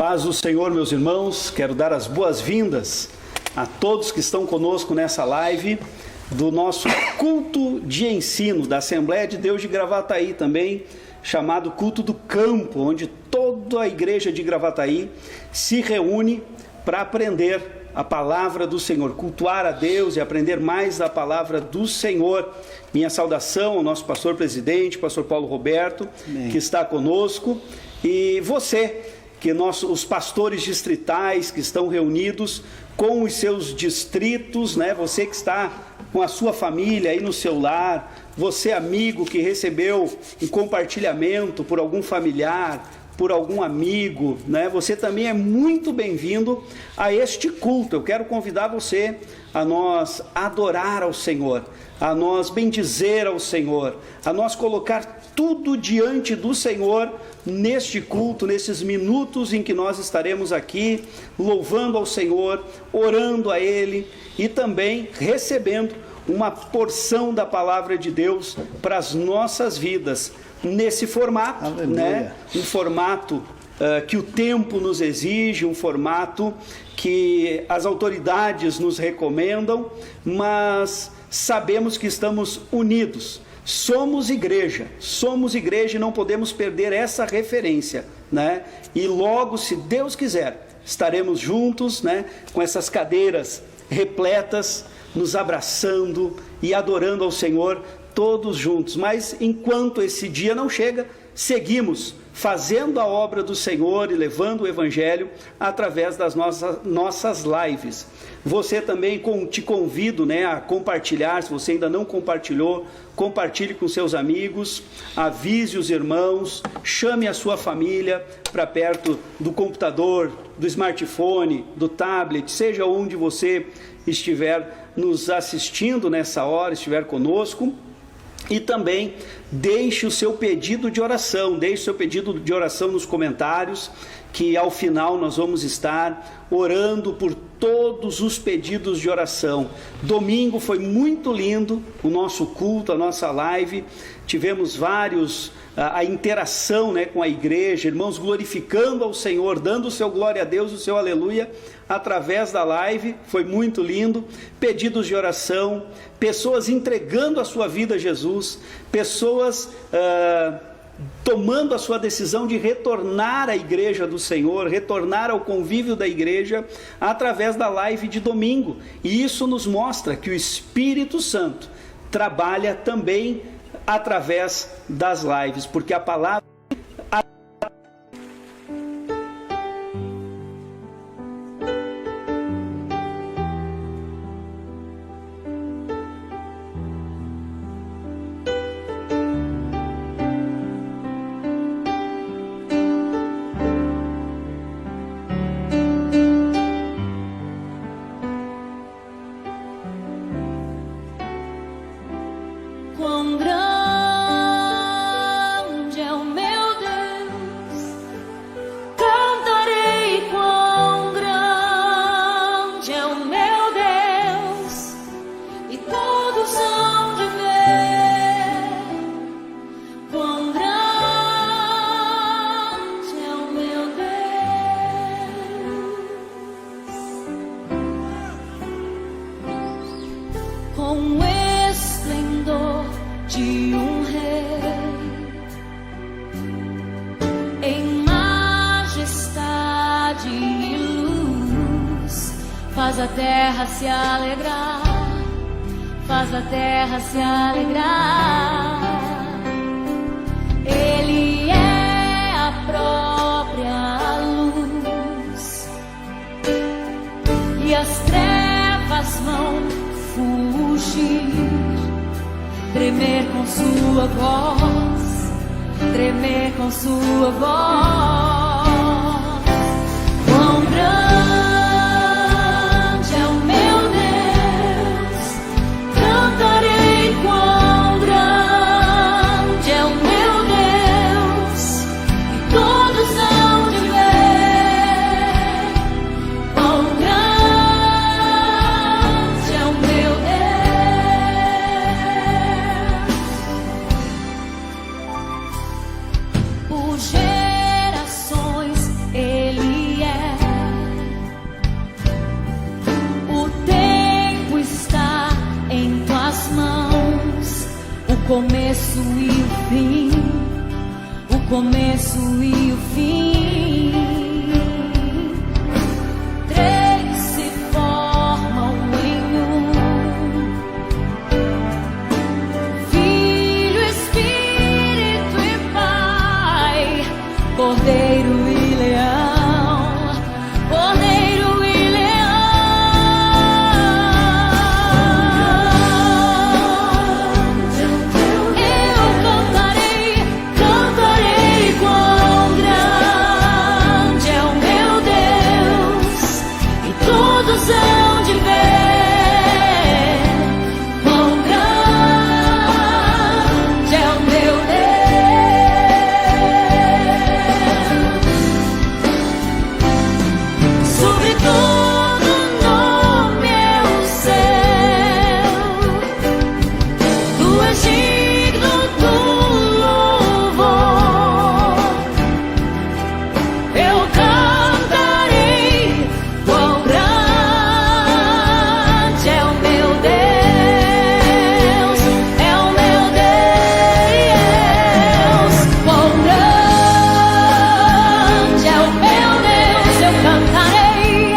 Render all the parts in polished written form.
Paz do Senhor, meus irmãos, quero dar as boas-vindas a todos que estão conosco nessa live do nosso culto de ensino da Assembleia de Deus de Gravataí também, chamado Culto do Campo, onde toda a igreja de Gravataí se reúne para aprender a palavra do Senhor, cultuar a Deus e aprender mais da palavra do Senhor. Minha saudação ao nosso pastor presidente, pastor Paulo Roberto, Amém, que está conosco, e você, que os pastores distritais que estão reunidos com os seus distritos, né? Você que está com a sua família aí no seu lar, você amigo que recebeu um compartilhamento por algum familiar, por algum amigo, né? Você também é muito bem-vindo a este culto. Eu quero convidar você a nós adorar ao Senhor, a nós bendizer ao Senhor, a nós colocar tudo diante do Senhor neste culto, nesses minutos em que nós estaremos aqui louvando ao Senhor, orando a Ele e também recebendo uma porção da palavra de Deus para as nossas vidas nesse formato, né? Um formato que o tempo nos exige, um formato que as autoridades nos recomendam, mas sabemos que estamos unidos. Somos igreja e não podemos perder essa referência, né? E logo, se Deus quiser, estaremos juntos, né? Com essas cadeiras repletas, nos abraçando e adorando ao Senhor todos juntos. Mas enquanto esse dia não chega, seguimos fazendo a obra do Senhor e levando o Evangelho através das nossas lives. Você também, te convido, né, a compartilhar. Se você ainda não compartilhou, compartilhe com seus amigos, avise os irmãos, chame a sua família para perto do computador, do smartphone, do tablet, seja onde você estiver nos assistindo nessa hora, estiver conosco. E também deixe o seu pedido de oração, nos comentários, que ao final nós vamos estar orando por todos os pedidos de oração. Domingo foi muito lindo o nosso culto, a nossa live, tivemos a interação, né, com a igreja, irmãos glorificando ao Senhor, dando o seu glória a Deus, o seu aleluia, através da live, foi muito lindo. Pedidos de oração, pessoas entregando a sua vida a Jesus, pessoas tomando a sua decisão de retornar à igreja do Senhor, retornar ao convívio da igreja através da live de domingo. E isso nos mostra que o Espírito Santo trabalha também através das lives, porque a palavra faz a terra se alegrar, faz a terra se alegrar. Ele é a própria luz e as trevas vão fugir, tremer com sua voz, tremer com sua voz. Quão grande é o meu Deus, cantarei quão grande é o meu Deus, e todos hão de ver quão grande é o meu Deus. Por gerações começo e o fim, o começo e o fim. Três se formam em um: Filho, Espírito e Pai, Cordeiro e Leão, Cordeiro e hão de ver quão grande é o meu Deus. Sobre todo nome é o céu, tu és digno do louvor. Eu cantarei quão grande é o meu Deus, é o meu Deus. Quão grande é o meu Deus, eu cantarei.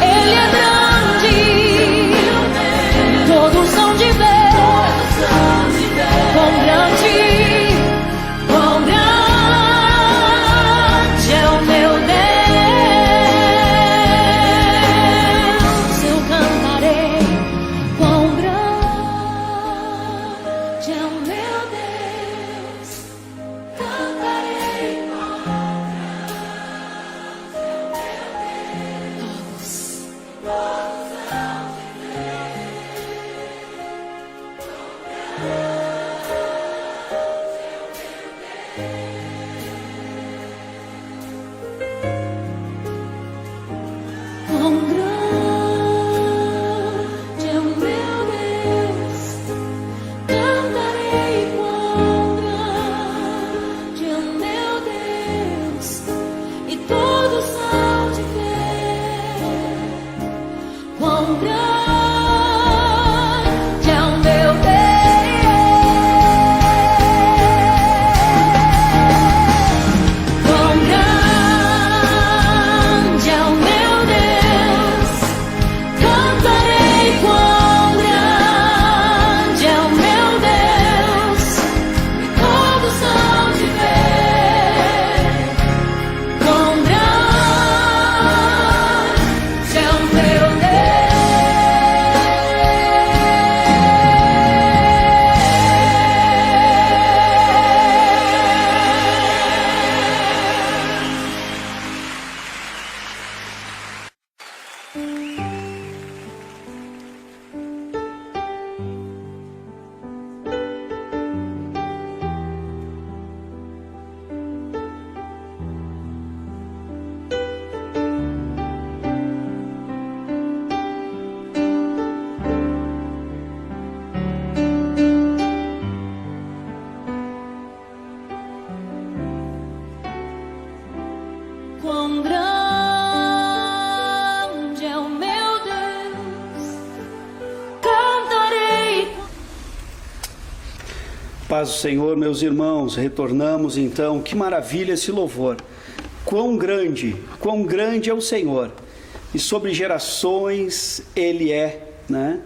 Ele é grande, todos hão de ver quão grande é o meu Deus. Eu cantarei quão grande é o meu Deus. Cantarei quão grande é o meu Deus. Cantarei quão grande é o meu Deus, e todos hão de ver quão grande é o meu Deus. Quão grande é o meu Deus. Cantarei quão grande é o meu Deus, e todos hão de ver quão grande é o meu quão grande é o meu Deus. Cantarei. Paz do Senhor, meus irmãos, retornamos então. Que maravilha esse louvor. Quão grande é o Senhor. E sobre gerações Ele é, né?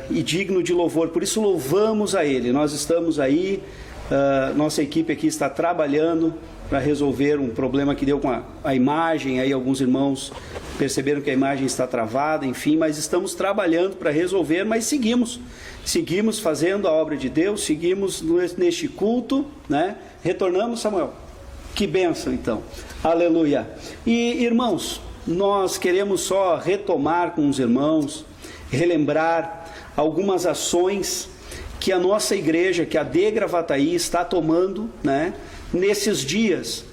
E digno de louvor. Por isso louvamos a Ele. Nós estamos aí, nossa equipe aqui está trabalhando para resolver um problema que deu com a imagem. Aí alguns irmãos perceberam que a imagem está travada, enfim, mas estamos trabalhando para resolver, mas seguimos fazendo a obra de Deus, seguimos neste culto, né? Retornamos, Samuel. Que bênção, então. Aleluia. E, irmãos, nós queremos só retomar com os irmãos, relembrar algumas ações que a nossa igreja, que a de Gravataí está tomando, né? Nesses dias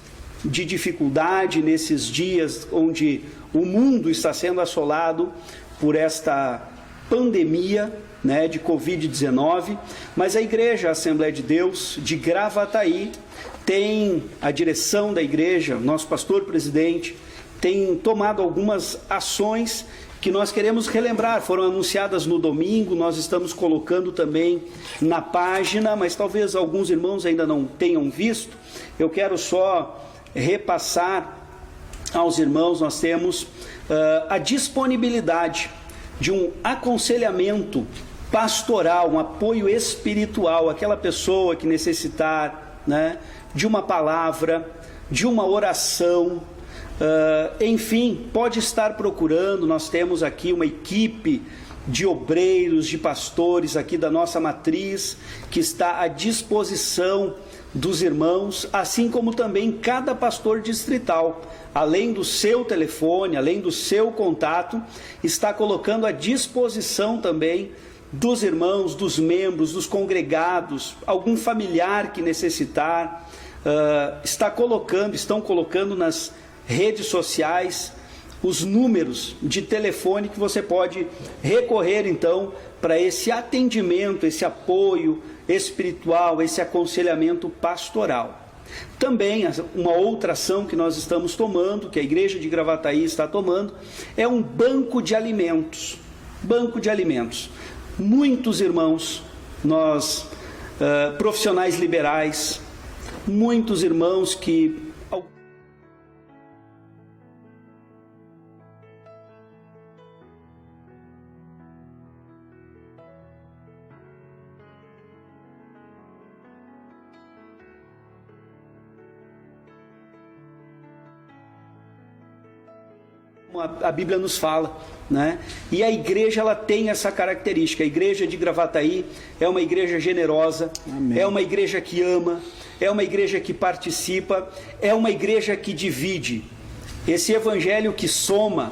de dificuldade, nesses dias onde o mundo está sendo assolado por esta pandemia, né, de Covid-19, mas a igreja, a Assembleia de Deus de Gravataí, tem a direção da igreja, nosso pastor presidente, tem tomado algumas ações que nós queremos relembrar, foram anunciadas no domingo, nós estamos colocando também na página, mas talvez alguns irmãos ainda não tenham visto. Eu quero só repassar aos irmãos. Nós temos a disponibilidade de um aconselhamento pastoral, um apoio espiritual, aquela pessoa que necessitar, né, de uma palavra, de uma oração, enfim, pode estar procurando. Nós temos aqui uma equipe de obreiros, de pastores aqui da nossa matriz, que está à disposição dos irmãos, assim como também cada pastor distrital, além do seu telefone, além do seu contato, está colocando à disposição também dos irmãos, dos membros, dos congregados, algum familiar que necessitar, estão colocando nas redes sociais os números de telefone que você pode recorrer então para esse atendimento, esse apoio espiritual, esse aconselhamento pastoral. Também uma outra ação que nós estamos tomando, que a igreja de Gravataí está tomando, é um banco de alimentos. Banco de alimentos. Muitos irmãos, nós profissionais liberais, muitos irmãos que a Bíblia nos fala, né? E a igreja, ela tem essa característica. A igreja de Gravataí é uma igreja generosa. Amém. É uma igreja que ama, é uma igreja que participa, é uma igreja que divide. Esse evangelho que soma,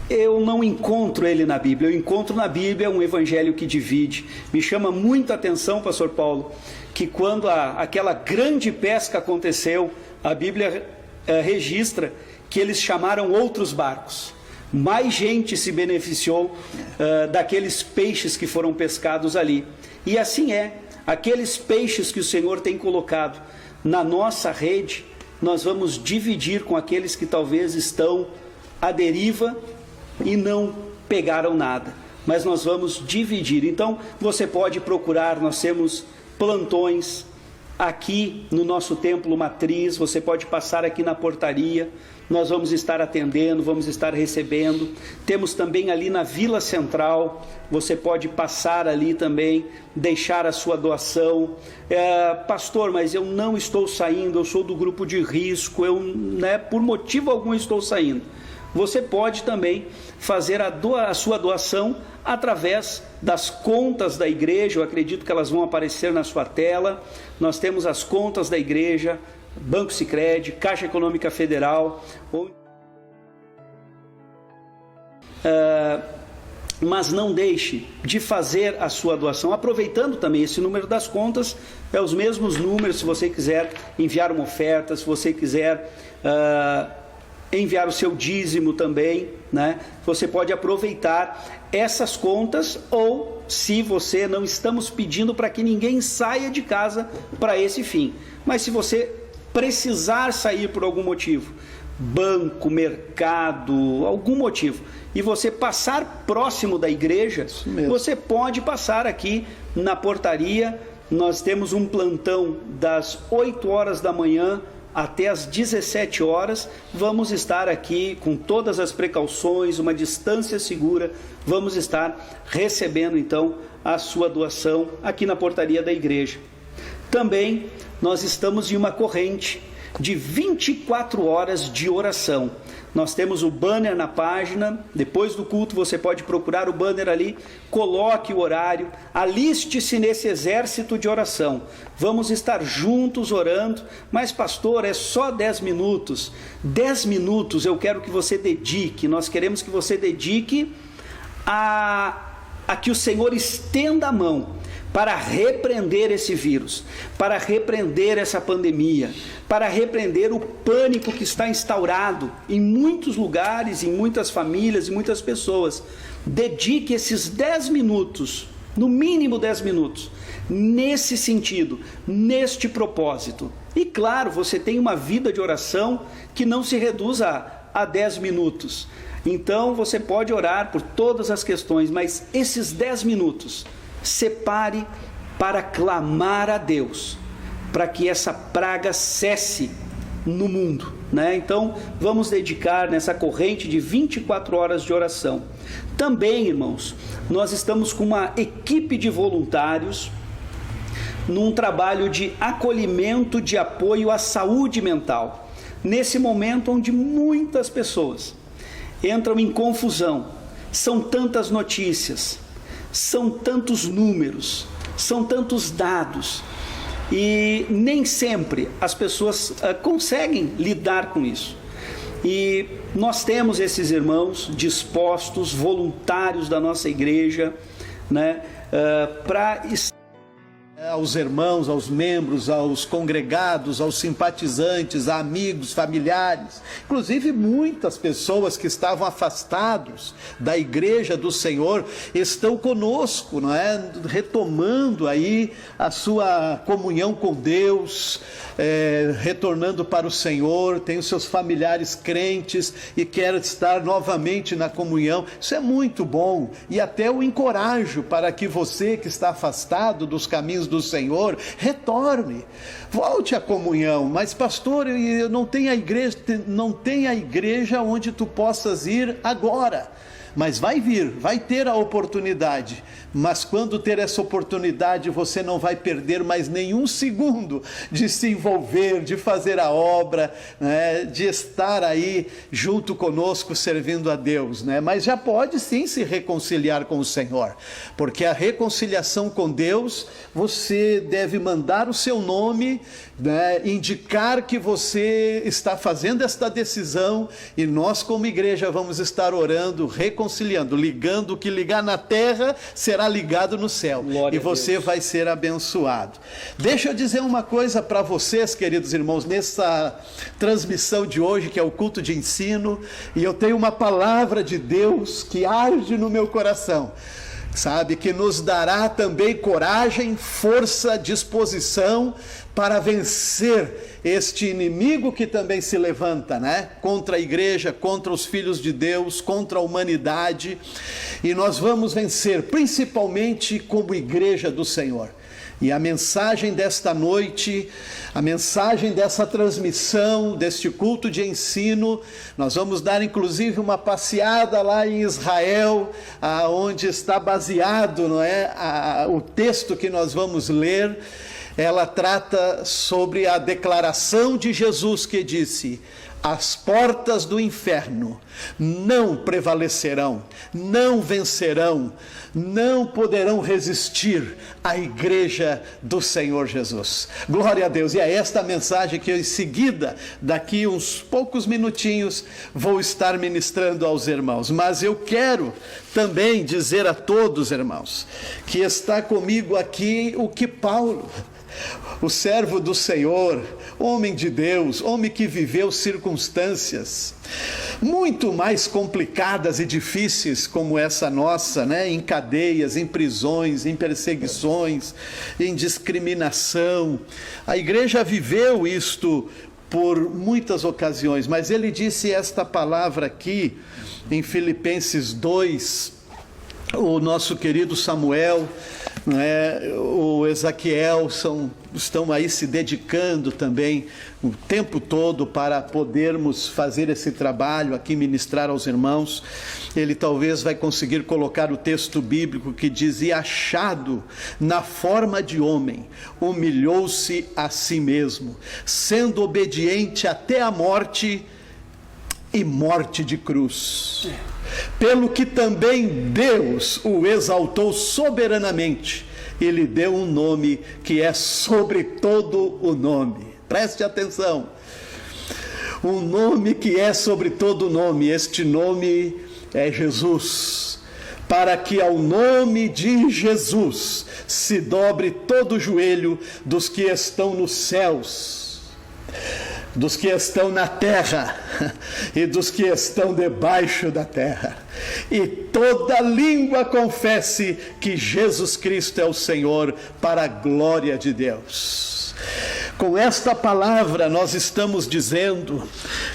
eu não encontro ele na Bíblia. Eu encontro na Bíblia um evangelho que divide. Me chama muita atenção, pastor Paulo, que quando aquela grande pesca aconteceu, a Bíblia registra que eles chamaram outros barcos. Mais gente se beneficiou daqueles peixes que foram pescados ali. E assim aqueles peixes que o Senhor tem colocado na nossa rede, nós vamos dividir com aqueles que talvez estão à deriva e não pegaram nada, mas nós vamos dividir. Então você pode procurar, nós temos plantões aqui no nosso templo matriz, você pode passar aqui na portaria, nós vamos estar atendendo, vamos estar recebendo. Temos também ali na Vila Central, você pode passar ali também, deixar a sua doação. Pastor, mas eu não estou saindo, eu sou do grupo de risco, por motivo algum estou saindo. Você pode também fazer a sua doação através das contas da igreja. Eu acredito que elas vão aparecer na sua tela. Nós temos as contas da igreja, Banco Sicredi, Caixa Econômica Federal. Mas não deixe de fazer a sua doação, aproveitando também esse número das contas, é os mesmos números, se você quiser enviar uma oferta, se você quiser enviar o seu dízimo também, né? Você pode aproveitar essas contas, ou se você não estamos pedindo para que ninguém saia de casa para esse fim, mas se você precisar sair por algum motivo, banco, mercado, algum motivo, e você passar próximo da igreja, você pode passar aqui na portaria. Nós temos um plantão das 8 horas da manhã até as 17 horas, vamos estar aqui com todas as precauções, uma distância segura, vamos estar recebendo então a sua doação aqui na portaria da igreja. Também nós estamos em uma corrente de 24 horas de oração. Nós temos o banner na página, depois do culto você pode procurar o banner ali, coloque o horário, aliste-se nesse exército de oração. Vamos estar juntos orando, mas pastor, é só 10 minutos. 10 minutos eu quero que você dedique, nós queremos que você dedique a que o Senhor estenda a mão para repreender esse vírus, para repreender essa pandemia, para repreender o pânico que está instaurado em muitos lugares, em muitas famílias e muitas pessoas. Dedique esses 10 minutos, no mínimo 10 minutos, nesse sentido, neste propósito. E claro, você tem uma vida de oração que não se reduz a 10 minutos. Então você pode orar por todas as questões, mas esses 10 minutos, separe para clamar a Deus, para que essa praga cesse no mundo, né? Então vamos dedicar nessa corrente de 24 horas de oração. Também, irmãos, nós estamos com uma equipe de voluntários num trabalho de acolhimento, de apoio à saúde mental, nesse momento onde muitas pessoas entram em confusão. São tantas notícias, são tantos números, são tantos dados, e nem sempre as pessoas conseguem lidar com isso. E nós temos esses irmãos dispostos, voluntários da nossa igreja, né, para aos irmãos, aos membros, aos congregados, aos simpatizantes, a amigos, familiares, inclusive muitas pessoas que estavam afastados da igreja do Senhor estão conosco, não é? Retomando aí a sua comunhão com Deus, retornando para o Senhor, tem os seus familiares crentes e quer estar novamente na comunhão. Isso é muito bom, e até o encorajo para que você que está afastado dos caminhos do Senhor, retorne, volte à comunhão. Mas pastor, eu não tenho a igreja onde tu possas ir agora. Mas vai vir, vai ter a oportunidade. Mas quando ter essa oportunidade, você não vai perder mais nenhum segundo de se envolver, de fazer a obra, né, de estar aí junto conosco servindo a Deus, né? Mas já pode sim se reconciliar com o Senhor, porque a reconciliação com Deus, você deve mandar o seu nome, né, indicar que você está fazendo esta decisão, e nós como igreja vamos estar orando, reconciliando, ligando. O que ligar na terra será ligado no céu. Glória e você vai ser abençoado. Deixa eu dizer uma coisa para vocês, queridos irmãos, nessa transmissão de hoje, que é o culto de ensino, e eu tenho uma palavra de Deus que arde no meu coração, sabe, que nos dará também coragem, força, disposição para vencer este inimigo que também se levanta, né? Contra a igreja, contra os filhos de Deus, contra a humanidade. E nós vamos vencer, principalmente como igreja do Senhor. E a mensagem desta noite, a mensagem dessa transmissão, deste culto de ensino, nós vamos dar inclusive uma passeada lá em Israel, onde está baseado, não é, o texto que nós vamos ler. Ela trata sobre a declaração de Jesus que disse: as portas do inferno não prevalecerão, não vencerão, não poderão resistir à igreja do Senhor Jesus. Glória a Deus. E é esta mensagem que eu, em seguida, daqui uns poucos minutinhos, vou estar ministrando aos irmãos. Mas eu quero também dizer a todos, irmãos, que está comigo aqui o que Paulo, o servo do Senhor, homem de Deus, homem que viveu circunstâncias muito mais complicadas e difíceis como essa nossa, né? Em cadeias, em prisões, em perseguições, em discriminação. A igreja viveu isto por muitas ocasiões, mas ele disse esta palavra aqui em Filipenses 2, o nosso querido Samuel, o Ezequiel estão aí se dedicando também o tempo todo para podermos fazer esse trabalho aqui, ministrar aos irmãos. Ele talvez vai conseguir colocar o texto bíblico que diz: e achado na forma de homem, humilhou-se a si mesmo, sendo obediente até a morte, e morte de cruz. Pelo que também Deus o exaltou soberanamente e lhe deu um nome que é sobre todo o nome. Preste atenção. Um nome que é sobre todo o nome. Este nome é Jesus. Para que ao nome de Jesus se dobre todo o joelho dos que estão nos céus, dos que estão na terra e dos que estão debaixo da terra, e toda língua confesse que Jesus Cristo é o Senhor, para a glória de Deus. Com esta palavra nós estamos dizendo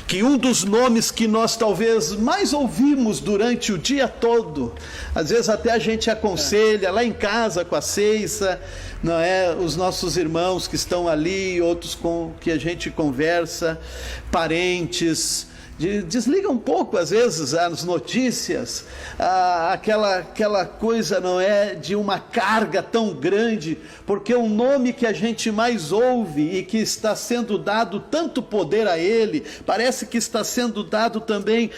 que um dos nomes que nós talvez mais ouvimos durante o dia todo, às vezes até a gente aconselha lá em casa com a Ceissa, não é? Os nossos irmãos que estão ali, outros com que a gente conversa, parentes, desliga um pouco às vezes as notícias, aquela coisa, não é, de uma carga tão grande, porque o nome que a gente mais ouve e que está sendo dado tanto poder a ele, parece que está sendo dado também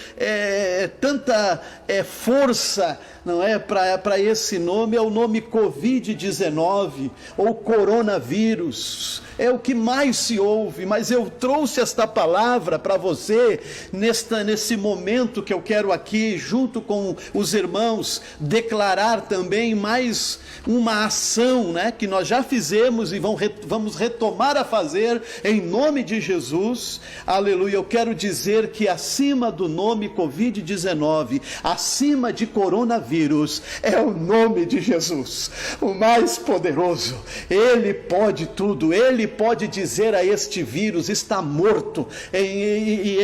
tanta força, não é, para esse nome, é o nome Covid-19 ou coronavírus. É o que mais se ouve, mas eu trouxe esta palavra para você nesse momento que eu quero aqui, junto com os irmãos, declarar também mais uma ação, né, que nós já fizemos e vamos retomar a fazer em nome de Jesus. Aleluia. Eu quero dizer que acima do nome Covid-19, acima de coronavírus, é o nome de Jesus, o mais poderoso. Ele pode tudo, ele pode dizer a este vírus: está morto, e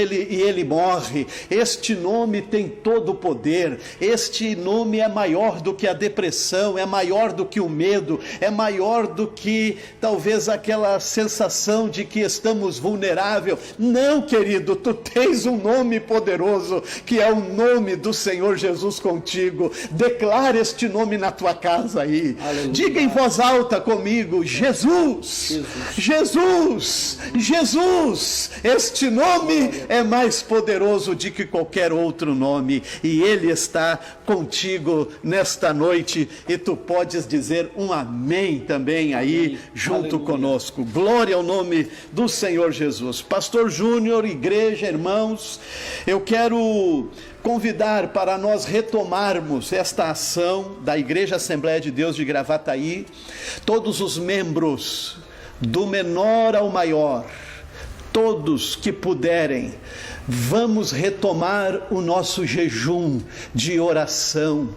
ele morre. Este nome tem todo o poder. Este nome é maior do que a depressão, é maior do que o medo, é maior do que talvez aquela sensação de que estamos vulneráveis. Não, querido, tu tens um nome poderoso, que é o nome do Senhor Jesus contigo. Declare este nome na tua casa aí. Aleluia. Diga em voz alta comigo: Jesus, Jesus, Jesus. Este nome é mais poderoso do que qualquer outro nome, e Ele está contigo nesta noite, e tu podes dizer um amém também aí, amém, junto Aleluia. Conosco. Glória ao nome do Senhor Jesus. Pastor Júnior, igreja, irmãos, eu quero convidar para nós retomarmos esta ação da Igreja Assembleia de Deus de Gravataí, todos os membros, do menor ao maior, todos que puderem, vamos retomar o nosso jejum de oração.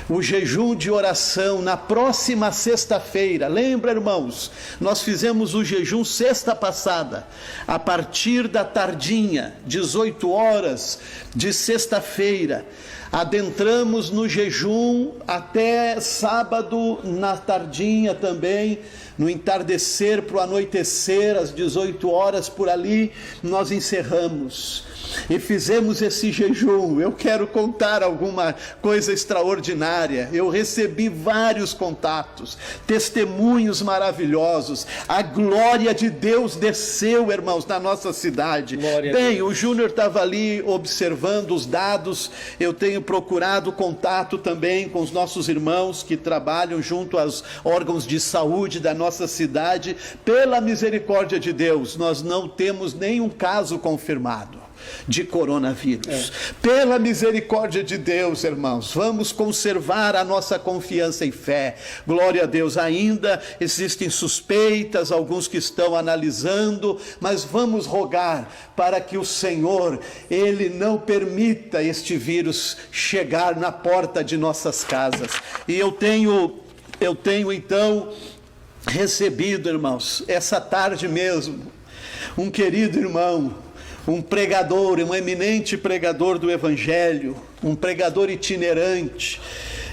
O jejum de oração na próxima sexta-feira. Lembra, irmãos, nós fizemos o jejum sexta passada, a partir da tardinha, 18 horas de sexta-feira. Adentramos no jejum até sábado na tardinha também, no entardecer para o anoitecer, às 18 horas por ali, nós encerramos e fizemos esse jejum. Eu quero contar alguma coisa extraordinária. Eu recebi vários contatos, testemunhos maravilhosos. A glória de Deus desceu, irmãos, na nossa cidade. Bem, o Júnior estava ali observando os dados. Eu tenho procurado contato também com os nossos irmãos que trabalham junto aos órgãos de saúde da nossa cidade. Pela misericórdia de Deus, nós não temos nenhum caso confirmado de coronavírus. Pela misericórdia de Deus, irmãos, vamos conservar a nossa confiança e fé. Glória a Deus. Ainda existem suspeitas, alguns que estão analisando, mas vamos rogar para que o Senhor, Ele não permita este vírus chegar na porta de nossas casas. E eu tenho então recebido, irmãos, essa tarde mesmo, um querido irmão, um pregador, um eminente pregador do Evangelho, um pregador itinerante.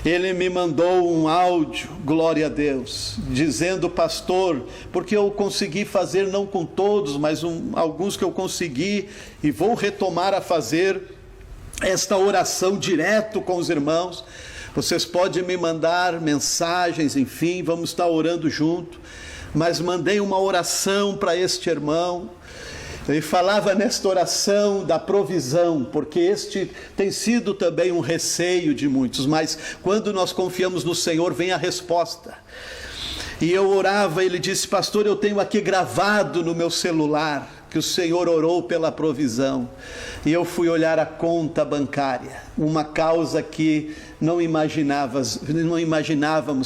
Ele me mandou um áudio, glória a Deus, dizendo: pastor, porque eu consegui fazer, não com todos, mas alguns que eu consegui, e vou retomar a fazer esta oração direto com os irmãos. Vocês podem me mandar mensagens, enfim, vamos estar orando junto, mas mandei uma oração para este irmão. Ele falava nesta oração da provisão, porque este tem sido também um receio de muitos, mas quando nós confiamos no Senhor, vem a resposta. E eu orava, ele disse: pastor, eu tenho aqui gravado no meu celular que o Senhor orou pela provisão. E eu fui olhar a conta bancária. uma causa que não imaginávamos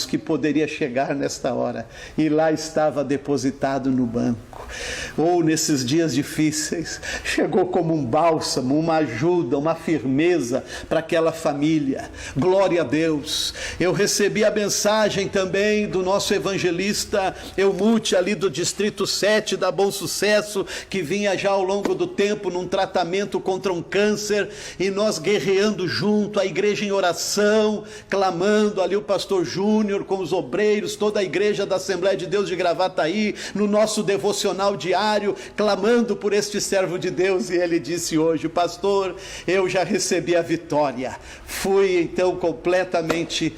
que poderia chegar nesta hora, e lá estava depositado no banco. Ou nesses dias difíceis, chegou como um bálsamo, uma ajuda, uma firmeza para aquela família. Glória a Deus. Eu recebi a mensagem também do nosso evangelista Elmute, ali do Distrito 7 da Bom Sucesso, que vinha já ao longo do tempo num tratamento contra um câncer, e nós guerreando junto, a igreja em oração, clamando ali, o pastor Júnior com os obreiros, toda a igreja da Assembleia de Deus de Gravataí, no nosso devocional diário, clamando por este servo de Deus. E ele disse hoje: pastor, eu já recebi a vitória, fui então completamente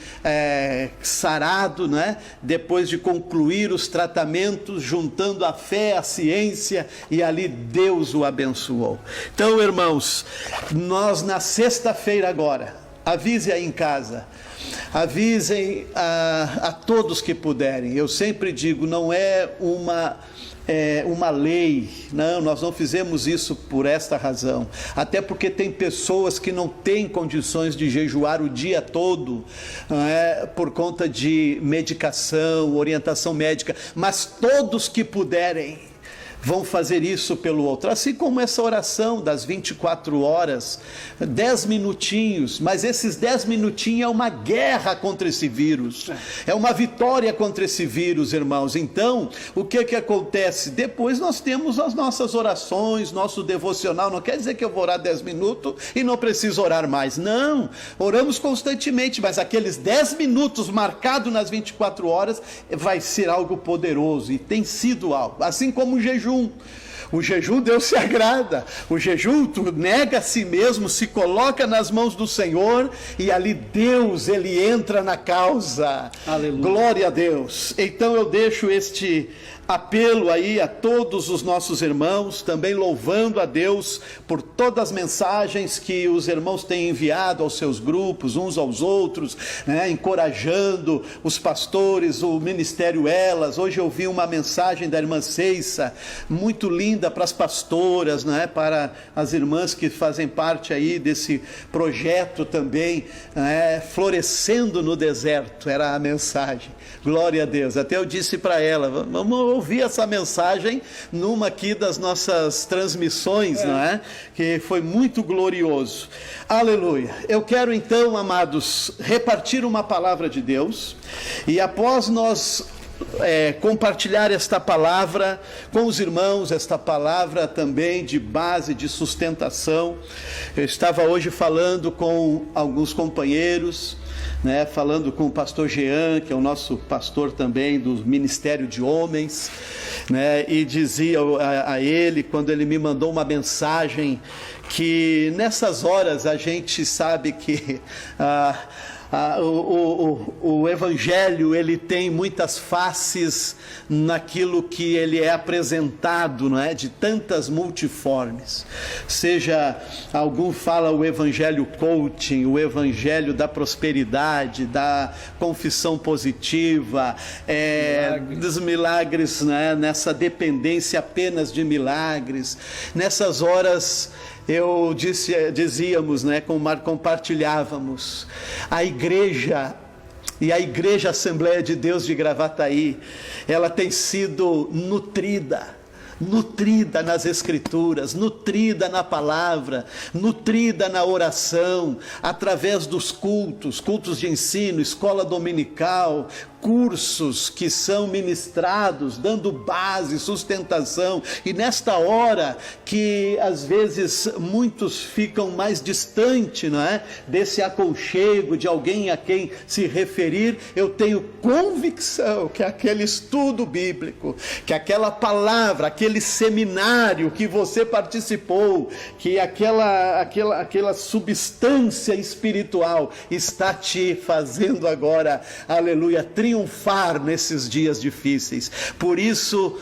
sarado, né? Depois de concluir os tratamentos, juntando a fé, a ciência, e ali Deus o abençoou. Então, irmãos, nós na sexta-feira agora, avise aí em casa, avisem a todos que puderem. Eu sempre digo, não é uma lei, não, nós não fizemos isso por esta razão, até porque tem pessoas que não têm condições de jejuar o dia todo, por conta de medicação, orientação médica, mas todos que puderem vão fazer isso pelo outro, assim como essa oração das 24 horas, 10 minutinhos, mas esses 10 minutinhos é uma guerra contra esse vírus, é uma vitória contra esse vírus, irmãos. Então, o que acontece? Depois nós temos as nossas orações, nosso devocional. Não quer dizer que eu vou orar 10 minutos e não preciso orar mais, não, oramos constantemente, mas aqueles 10 minutos marcados nas 24 horas vai ser algo poderoso, e tem sido algo, assim como o jejum. O jejum, Deus se agrada. O jejum, tu nega a si mesmo, se coloca nas mãos do Senhor, e ali Deus, Ele entra na causa. Aleluia. Glória a Deus. Então eu deixo este apelo aí a todos os nossos irmãos, também louvando a Deus por todas as mensagens que os irmãos têm enviado aos seus grupos, uns aos outros, né, encorajando os pastores, o Ministério Elas. Hoje eu vi uma mensagem da irmã Ceissa, muito linda para as pastoras, né, para as irmãs que fazem parte aí desse projeto também, né, florescendo no deserto, era a mensagem. Glória a Deus. Até eu disse para ela, vamos ouvir essa mensagem numa aqui das nossas transmissões, não é? Que foi muito glorioso. Aleluia. Eu quero então, amados, repartir uma palavra de Deus, e após nós compartilhar esta palavra com os irmãos, esta palavra também de base, de sustentação. Eu estava hoje falando com alguns companheiros, né, falando com o pastor Jean, que é o nosso pastor também do Ministério de Homens, né, e dizia a ele, quando ele me mandou uma mensagem, que nessas horas a gente sabe que o Evangelho, ele tem muitas faces naquilo que ele é apresentado, não é? De tantas multiformes. Seja, algum fala o Evangelho coaching, o Evangelho da prosperidade, da confissão positiva, dos milagres, né? Nessa dependência apenas de milagres. Nessas horas, dizíamos, né, compartilhávamos, a igreja e a Igreja Assembleia de Deus de Gravataí, ela tem sido nutrida nas Escrituras, nutrida na palavra, nutrida na oração, através dos cultos de ensino, escola dominical, cursos que são ministrados, dando base, sustentação. E nesta hora que às vezes muitos ficam mais distantes, não é? Desse aconchego de alguém a quem se referir, eu tenho convicção que aquele estudo bíblico, que aquela palavra, aquele seminário que você participou, que aquela substância espiritual está te fazendo agora, aleluia, triunfar nesses dias difíceis. Por isso,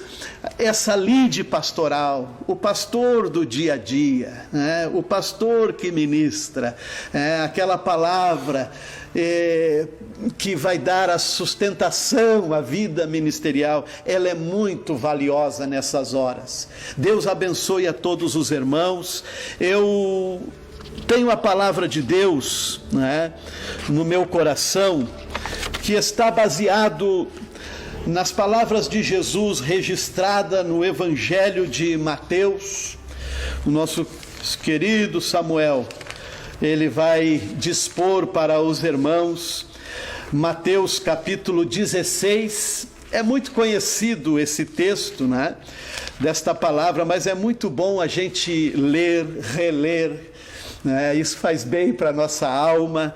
essa lide pastoral, o pastor do dia a dia, né? O pastor que ministra, aquela palavra que vai dar a sustentação à vida ministerial, ela é muito valiosa nessas horas. Deus abençoe a todos os irmãos. Eu tenho a palavra de Deus, né, no meu coração, que está baseado nas palavras de Jesus registrada no Evangelho de Mateus. O nosso querido Samuel, ele vai dispor para os irmãos Mateus capítulo 16. É muito conhecido esse texto, né, desta palavra, mas é muito bom a gente ler, reler, né? Isso faz bem para a nossa alma,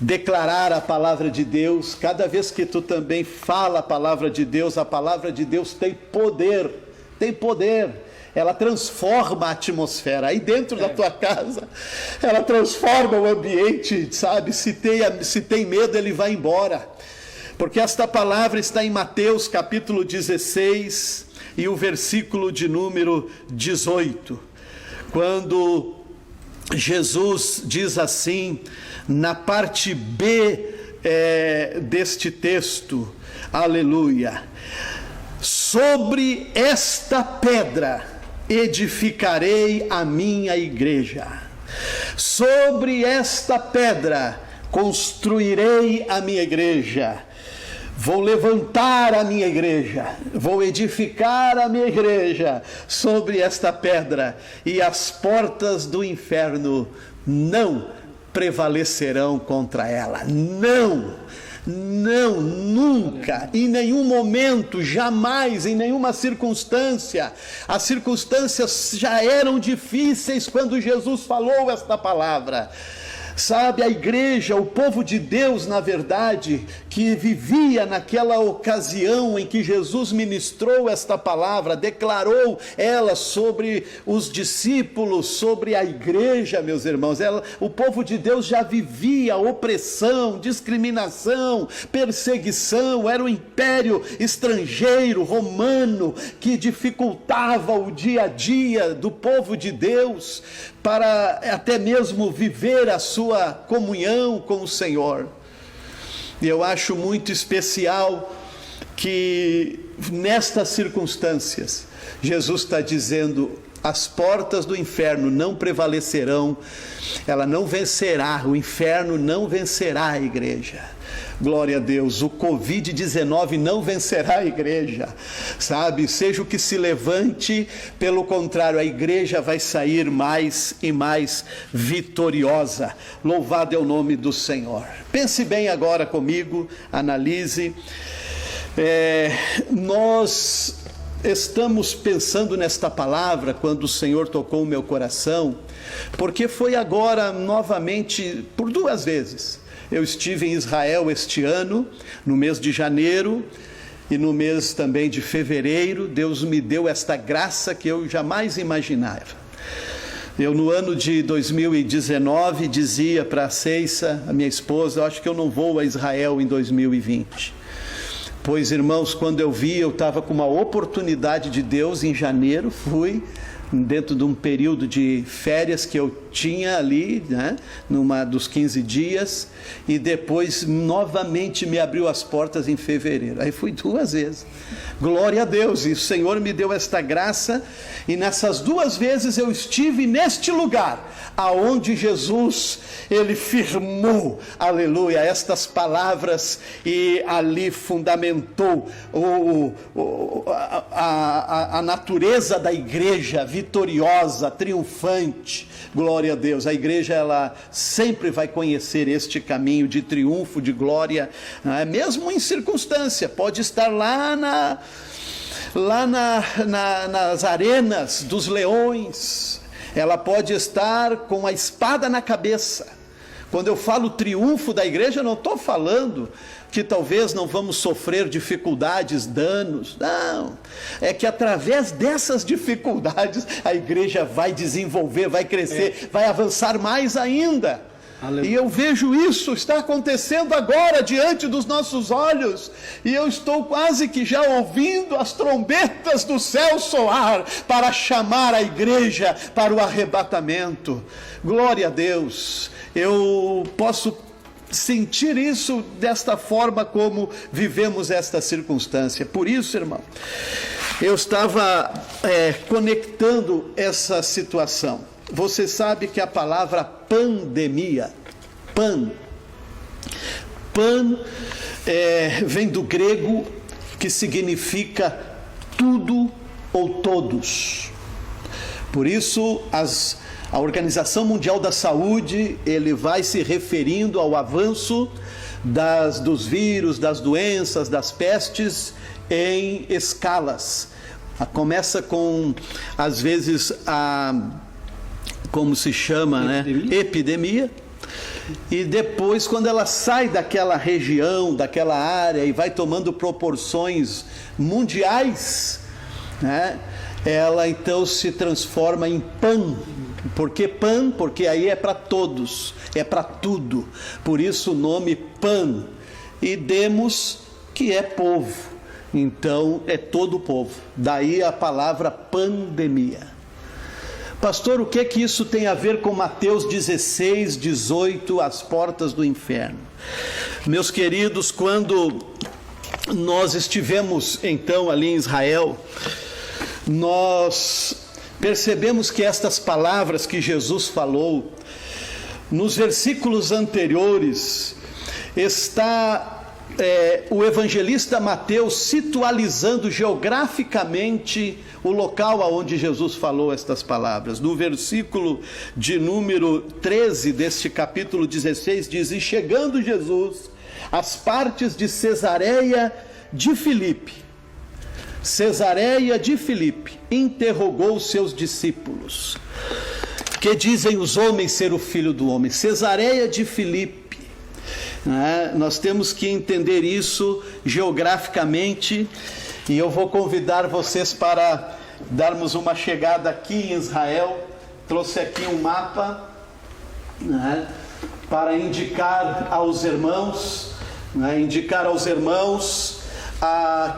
declarar a palavra de Deus. Cada vez que tu também fala a palavra de Deus tem poder, ela transforma a atmosfera, aí dentro da tua casa, ela transforma o ambiente, sabe, se tem medo, ele vai embora, porque esta palavra está em Mateus capítulo 16, e o versículo de número 18, quando Jesus diz assim, na parte B deste texto, aleluia: sobre esta pedra edificarei a minha igreja, sobre esta pedra construirei a minha igreja, vou levantar a minha igreja, vou edificar a minha igreja sobre esta pedra, e as portas do inferno não prevalecerão contra ela. Não, nunca, em nenhum momento, jamais, em nenhuma circunstância. As circunstâncias já eram difíceis quando Jesus falou esta palavra. Sabe, a igreja, o povo de Deus, na verdade, que vivia naquela ocasião em que Jesus ministrou esta palavra, declarou ela sobre os discípulos, sobre a igreja, meus irmãos. O povo de Deus já vivia opressão, discriminação, perseguição. Era um império estrangeiro, romano, que dificultava o dia a dia do povo de Deus para até mesmo viver a sua comunhão com o Senhor. E eu acho muito especial que nestas circunstâncias Jesus está dizendo: as portas do inferno não prevalecerão, ela não vencerá, o inferno não vencerá a igreja. Glória a Deus, o Covid-19 não vencerá a igreja, sabe? Seja o que se levante, pelo contrário, a igreja vai sair mais e mais vitoriosa. Louvado é o nome do Senhor. Pense bem agora comigo, analise. Nós estamos pensando nesta palavra quando o Senhor tocou o meu coração, porque foi agora novamente, por 2 vezes, eu estive em Israel este ano, no mês de janeiro e no mês também de fevereiro. Deus me deu esta graça que eu jamais imaginava. Eu, no ano de 2019, dizia para a Ceissa, a minha esposa: eu acho que eu não vou a Israel em 2020. Pois, irmãos, quando eu vi, eu estava com uma oportunidade de Deus em janeiro, fui dentro de um período de férias que eu tinha ali, né, numa dos 15 dias, e depois novamente me abriu as portas em fevereiro. Aí fui 2 vezes. Glória a Deus, e o Senhor me deu esta graça, e nessas 2 vezes eu estive neste lugar, aonde Jesus, ele firmou, aleluia, estas palavras, e ali fundamentou a natureza da igreja vitoriosa, triunfante. Glória a Deus. A igreja, ela sempre vai conhecer este caminho de triunfo, de glória, né? Mesmo em circunstância, pode estar lá nas arenas dos leões, ela pode estar com a espada na cabeça. Quando eu falo triunfo da igreja, eu não estou falando que talvez não vamos sofrer dificuldades, danos. Não, é que através dessas dificuldades a igreja vai desenvolver, vai crescer, vai avançar mais ainda. Aleluia. E eu vejo isso, está acontecendo agora diante dos nossos olhos, e eu estou quase que já ouvindo as trombetas do céu soar para chamar a igreja para o arrebatamento. Glória a Deus. Eu posso sentir isso desta forma como vivemos esta circunstância. Por isso, irmão, eu estava conectando essa situação. você sabe que a palavra pandemia, pan vem do grego, que significa tudo ou todos. Por isso, a Organização Mundial da Saúde, ele vai se referindo ao avanço dos vírus, das doenças, das pestes em escalas. Começa com, às vezes, como se chama, epidemia. E depois, quando ela sai daquela região, daquela área e vai tomando proporções mundiais, ela então se transforma em pan. Por que pan? Porque aí é para todos, é para tudo. Por isso o nome pan. E demos, que é povo. Então é todo o povo. Daí a palavra pandemia. Pastor, o que é que isso tem a ver com Mateus 16, 18, as portas do inferno? Meus queridos, quando nós estivemos então ali em Israel, nós percebemos que estas palavras que Jesus falou, nos versículos anteriores, está o evangelista Mateus situalizando geograficamente o local aonde Jesus falou estas palavras. No versículo de número 13 deste capítulo 16 diz: e chegando Jesus às partes de Cesareia de Filipe, interrogou os seus discípulos: que dizem os homens ser o Filho do Homem? Cesareia de Filipe. Nós temos que entender isso geograficamente, e eu vou convidar vocês para darmos uma chegada aqui em Israel. Trouxe aqui um mapa para indicar aos irmãos,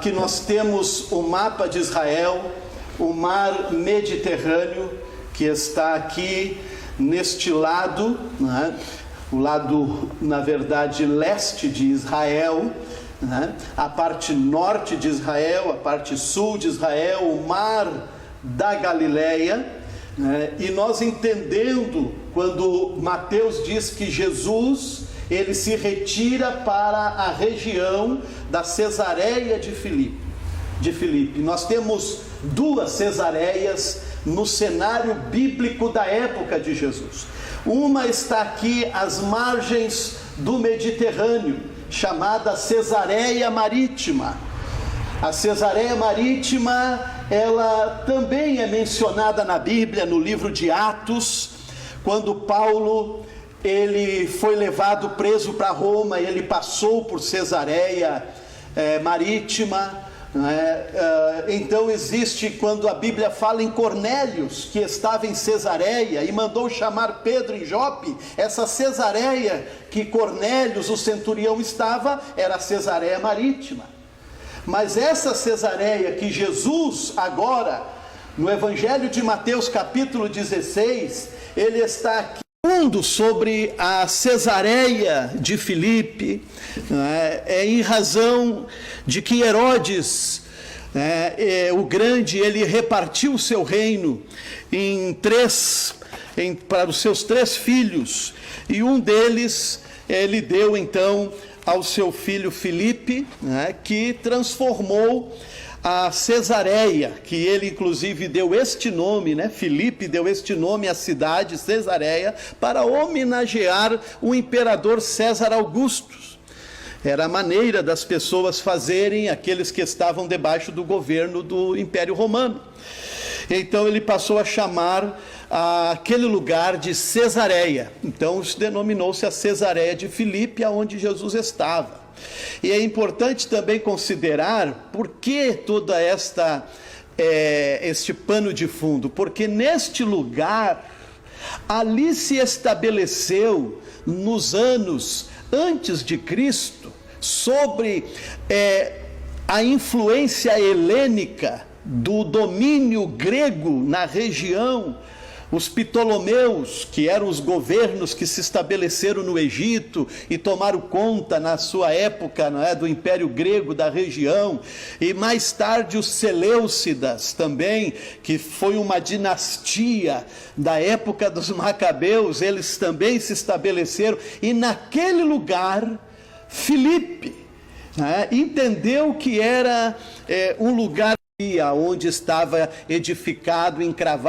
que nós temos o mapa de Israel, o mar Mediterrâneo, que está aqui neste lado, o lado, na verdade, leste de Israel, a parte norte de Israel, a parte sul de Israel, o mar da Galileia, e nós entendendo quando Mateus diz que Jesus, ele se retira para a região da Cesareia de Filipe. Nós temos duas Cesareias no cenário bíblico da época de Jesus. Uma está aqui às margens do Mediterrâneo, chamada Cesareia Marítima. A Cesareia Marítima, ela também é mencionada na Bíblia, no livro de Atos, quando Paulo, ele foi levado preso para Roma, ele passou por Cesareia Marítima. Então existe, quando a Bíblia fala em Cornélios, que estava em Cesareia e mandou chamar Pedro em Jope, essa Cesareia que Cornélios, o centurião, estava, era a Cesareia Marítima. Mas essa Cesareia que Jesus agora, no Evangelho de Mateus capítulo 16, ele está aqui falando sobre a Cesareia de Filipe, em razão de que Herodes, o grande, ele repartiu o seu reino para os seus 3 filhos, e um deles ele deu então ao seu filho Filipe, que transformou a Cesareia, que ele inclusive deu este nome, Filipe deu este nome à cidade, Cesareia, para homenagear o imperador César Augusto. Era a maneira das pessoas fazerem, aqueles que estavam debaixo do governo do Império Romano. Então ele passou a chamar aquele lugar de Cesareia. Então denominou-se a Cesareia de Filipe, aonde Jesus estava. E é importante também considerar por que toda este pano de fundo, porque neste lugar, ali se estabeleceu, nos anos antes de Cristo, sobre a influência helênica do domínio grego na região Os Ptolomeus, que eram os governos que se estabeleceram no Egito e tomaram conta na sua época, não é, do Império Grego da região, e mais tarde os Seleucidas também, que foi uma dinastia da época dos Macabeus, eles também se estabeleceram, e naquele lugar, Filipe entendeu que era um lugar onde estava edificado, encravado,